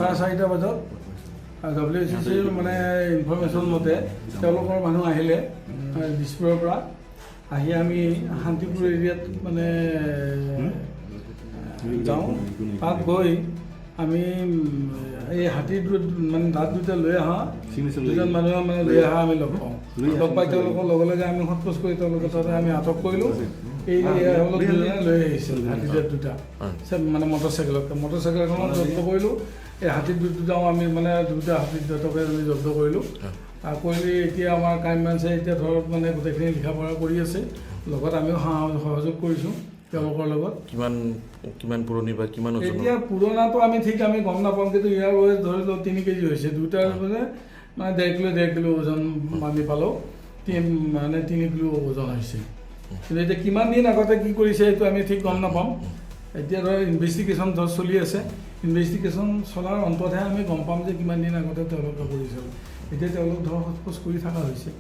4:30 বজাত WCCৰ মানে ইনফৰমেশ্যন মতে তেওঁলোকৰ মানুহ আহিলে দিছপুৰৰ পৰা আহি আমি শান্তিপুৰ এৰিয়াত মানে যাওঁ তাত গৈ আমি এই হাতীৰ মানে দাঁত দুটা লৈ অহা দুজন মানুহে মানে লৈ অহা আমি লগ পাওঁ লগ পাই তেওঁলোকৰ লগে লগে আমি সোধ-পোছ কৰি তেওঁলোকৰ তাতে আমি আটক কৰিলোঁ এই দুজনে লৈ আহিছিল হাতীৰ দাঁত দুটা মানে মটৰচাইকেলখনত জব্দ কৰিলোঁ এই হাতীৰ দাঁত দুটাও আমি মানে দুটা হাতীৰ দাঁতকে আমি জব্দ কৰিলোঁ কৰি এতিয়া আমাৰ ক্ৰাইম ব্ৰাঞ্চে এতিয়া ধৰক মানে গোটেইখিনি লিখা পঢ়া কৰি আছে লগত আমিও সহযোগ কৰিছোঁ তেওঁলোকৰ লগত কিমান পুৰণি বা কিমান এতিয়া পুৰণাটো আমি গম নাপাওঁ কিন্তু ইয়াৰ ৱেট ধৰি লওক 3 কেজি হৈছে দুটাৰ মানে 1.5 কিলো ওজন আমি পালোঁ মানে 3 কিলো ওজন হৈছে কিন্তু এতিয়া কিমান দিন আগতে কি কৰিছে এইটো আমি ঠিক গম নাপাওঁ এতিয়া ধৰক ইনভেষ্টিগেশ্যন চলি আছে ইনভেষ্টিগেশ্যন চলাৰ অন্ততহে আমি গম পাম যে কিমান দিন আগতে তেওঁলোকে কৰিছিল এতিয়া তেওঁলোক ধৰক সোধ-পোছ কৰি থকা হৈছে